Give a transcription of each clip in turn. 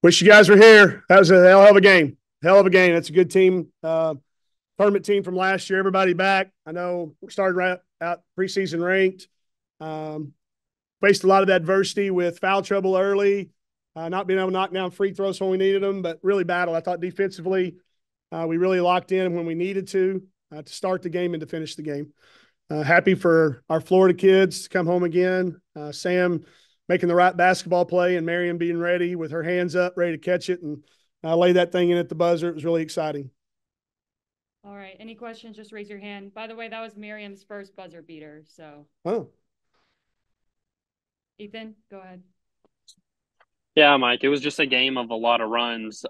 Wish you guys were here. That was a hell of a game. Hell of a game. That's a good team. Tournament team from last year. Everybody back. I know we started right out preseason ranked. Faced a lot of adversity with foul trouble early, not being able to knock down free throws when we needed them, but really battled. I thought defensively, we really locked in when we needed to start the game and to finish the game. Happy for our Florida kids to come home again. Sam making the right basketball play and Miriam being ready with her hands up, ready to catch it and lay that thing in at the buzzer. It was really exciting. All right. Any questions? Just raise your hand. By the way, that was Miriam's first buzzer beater. So, Ethan, go ahead. Yeah, Mike, it was just a game of a lot of runs,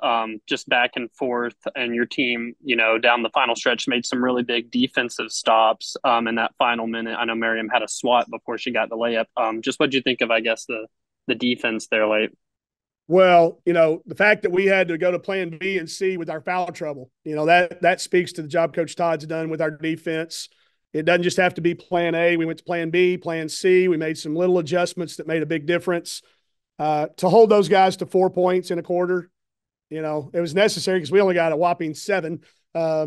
just back and forth. And your team, down the final stretch made some really big defensive stops in that final minute. I know Miriam had a swat before she got the layup. Just what did you think of, I guess, the defense there late? Well, the fact that we had to go to plan B and C with our foul trouble, that speaks to the job Coach Todd's done with our defense. It doesn't just have to be plan A. We went to plan B, plan C. We made some little adjustments that made a big difference. To hold those guys to 4 points in a quarter, it was necessary because we only got a whopping 7. I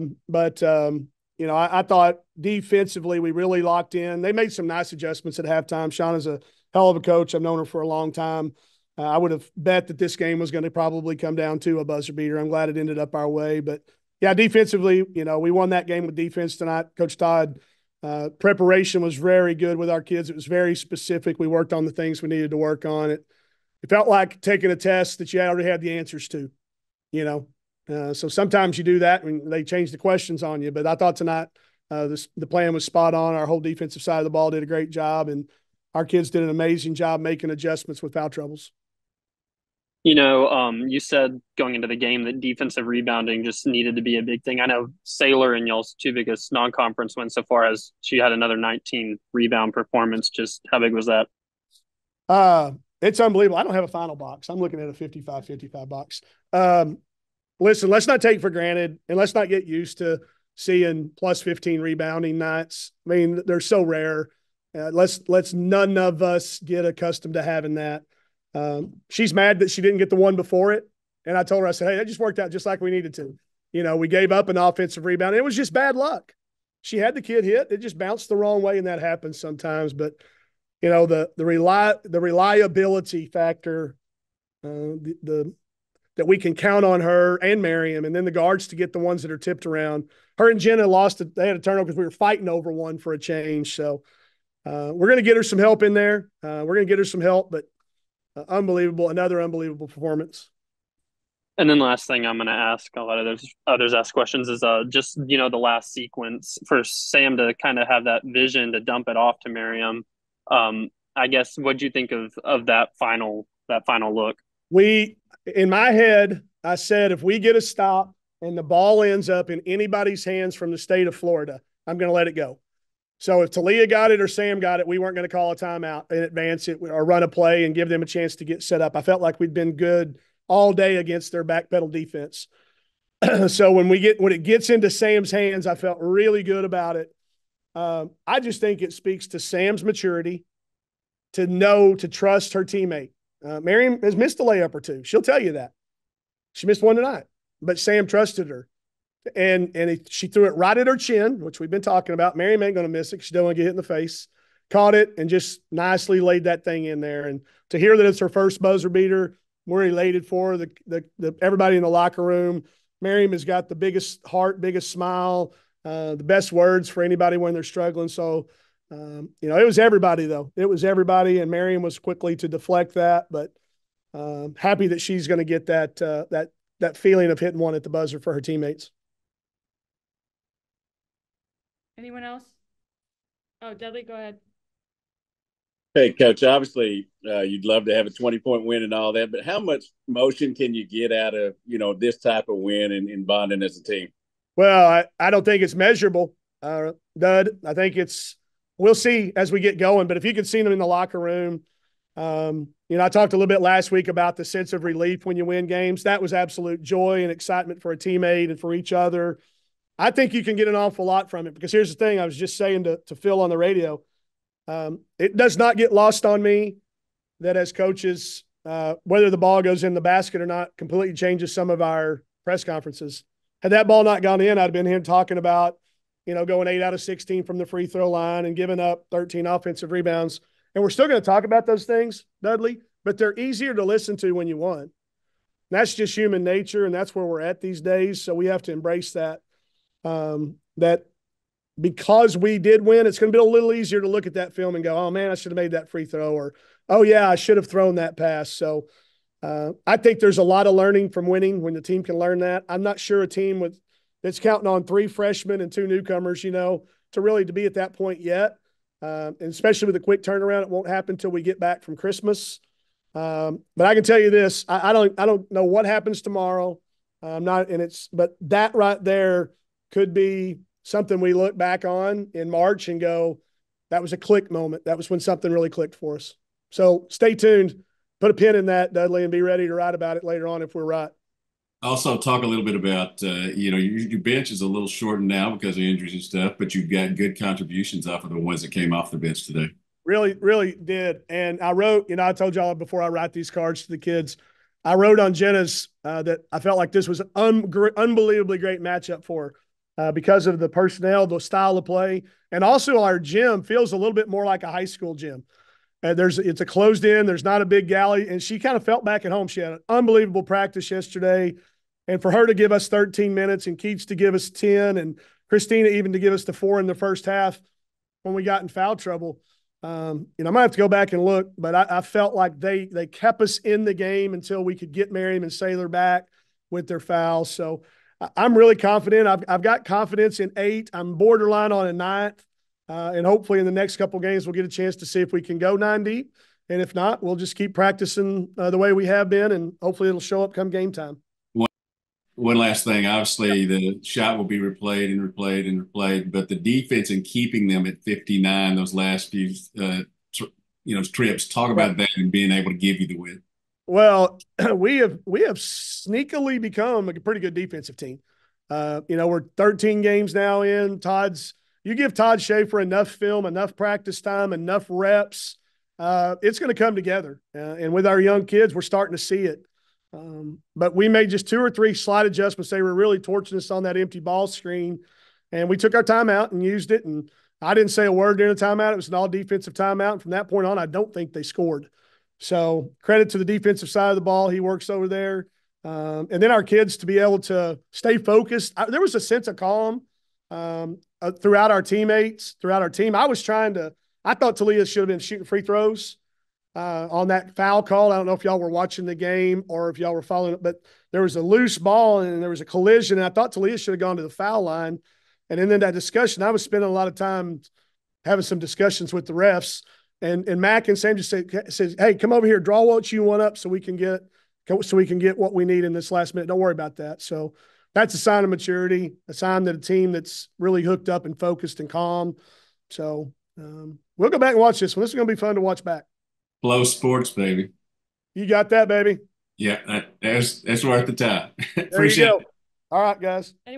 thought defensively we really locked in. They made some nice adjustments at halftime. Shauna's a hell of a coach. I've known her for a long time. I would have bet that this game was going to probably come down to a buzzer beater. I'm glad it ended up our way. But, yeah, defensively, we won that game with defense tonight. Coach Todd, preparation was very good with our kids. It was very specific. We worked on the things we needed to work on. It felt like taking a test that you already had the answers to, So sometimes you do that and they change the questions on you. But I thought tonight the plan was spot on. Our whole defensive side of the ball did a great job, and our kids did an amazing job making adjustments with foul troubles. You said going into the game that defensive rebounding just needed to be a big thing. I know Sailor and y'all's 2 biggest non-conference wins so far as she had another 19 rebound performance. Just how big was that? It's unbelievable. I don't have a final box. I'm looking at a 55 box. Listen, let's not take for granted and let's not get used to seeing plus 15 rebounding nights. I mean, they're so rare. Let's none of us get accustomed to having that. She's mad that she didn't get the one before it. And I told her, I said, hey, that just worked out just like we needed to. We gave up an offensive rebound. It was just bad luck. She had the kid hit. It just bounced the wrong way, and that happens sometimes. But, the reliability factor, that we can count on her and Miriam, and then the guards to get the ones that are tipped around. Her and Jenna they had a turnover because we were fighting over one for a change. So we're going to get her some help in there. We're going to get her some help, but another unbelievable performance. And then last thing I'm going to ask, a lot of others ask questions, is just, the last sequence for Sam to kind of have that vision to dump it off to Miriam. I guess, what'd you think of that final look? In my head, I said, if we get a stop and the ball ends up in anybody's hands from the state of Florida, I'm going to let it go. So if Talia got it or Sam got it, we weren't going to call a timeout and advance it or run a play and give them a chance to get set up. I felt like we'd been good all day against their backpedal defense. So when it gets into Sam's hands, I felt really good about it. I just think it speaks to Sam's maturity to trust her teammate. Miriam has missed a layup or two. She'll tell you that. She missed one tonight, but Sam trusted her. And she threw it right at her chin, which we've been talking about. Miriam ain't going to miss it. She don't want to get hit in the face. Caught it and just nicely laid that thing in there. And to hear that it's her first buzzer beater, we're elated for her. Everybody in the locker room. Miriam has got the biggest heart, biggest smile, the best words for anybody when they're struggling. So, it was everybody, though. It was everybody, and Miriam was quickly to deflect that. But happy that she's going to get that feeling of hitting one at the buzzer for her teammates. Anyone else? Oh, Dudley, go ahead. Hey, Coach, obviously you'd love to have a 20-point win and all that, but how much motion can you get out of, this type of win and bonding as a team? Well, I don't think it's measurable, Dud. I think we'll see as we get going, but if you could see them in the locker room, I talked a little bit last week about the sense of relief when you win games. That was absolute joy and excitement for a teammate and for each other. I think you can get an awful lot from it because here's the thing I was just saying to Phil on the radio. It does not get lost on me that as coaches, whether the ball goes in the basket or not completely changes some of our press conferences. Had that ball not gone in, I'd have been here talking about, going 8 out of 16 from the free throw line and giving up 13 offensive rebounds. And we're still going to talk about those things, Dudley, but they're easier to listen to when you won. That's just human nature, and that's where we're at these days. So we have to embrace that. That because we did win, it's going to be a little easier to look at that film and go, oh, man, I should have made that free throw, or, oh, yeah, I should have thrown that pass. So I think there's a lot of learning from winning when the team can learn that. I'm not sure a team that's counting on 3 freshmen and 2 newcomers, to really to be at that point yet. And especially with a quick turnaround, it won't happen until we get back from Christmas. But I can tell you this: I don't know what happens tomorrow. But that right there could be something we look back on in March and go, that was a click moment. That was when something really clicked for us. So stay tuned, put a pin in that, Dudley, and be ready to write about it later on if we're right. Also, talk a little bit about, your bench is a little shortened now because of injuries and stuff, but you've got good contributions off of the ones that came off the bench today. Really, really did. And I wrote, I told y'all before I write these cards to the kids, I wrote on Jenna's that I felt like this was an unbelievably great matchup for her because of the personnel, the style of play, and also our gym feels a little bit more like a high school gym. It's a closed in, there's not a big galley, and she kind of felt back at home. She had an unbelievable practice yesterday. And for her to give us 13 minutes and Keats to give us 10 and Christina even to give us the 4 in the first half when we got in foul trouble, I might have to go back and look, but I felt like they kept us in the game until we could get Merriam and Saylor back with their fouls. So I'm really confident. I've got confidence in 8. I'm borderline on a 9th. And hopefully in the next couple games, we'll get a chance to see if we can go 9 deep. And if not, we'll just keep practicing the way we have been, and hopefully it'll show up come game time. One last thing, obviously the shot will be replayed and replayed and replayed, but the defense and keeping them at 59 those last few trips, talk about that and being able to give you the win. Well, we have sneakily become a pretty good defensive team. We're 13 games now in. You give Todd Schaefer enough film, enough practice time, enough reps, it's going to come together. And with our young kids, we're starting to see it. But we made just 2 or 3 slight adjustments. They were really torching us on that empty ball screen, and we took our timeout and used it. And I didn't say a word during the timeout. It was an all defensive timeout. And from that point on, I don't think they scored. So credit to the defensive side of the ball. He works over there. And then our kids to be able to stay focused. There was a sense of calm throughout our teammates, throughout our team. I thought Talia should have been shooting free throws on that foul call. I don't know if y'all were watching the game or if y'all were following it, but there was a loose ball and there was a collision. And I thought Talia should have gone to the foul line. And then that discussion, I was spending a lot of time having some discussions with the refs. And Mac and Sam just says, hey, come over here, draw what you want up so we can get what we need in this last minute. Don't worry about that. So that's a sign of maturity, a sign that a team that's really hooked up and focused and calm. So we'll go back and watch this one. This is going to be fun to watch back. Flow sports, baby. You got that, baby? Yeah, that's worth the time. There you go. All right, guys.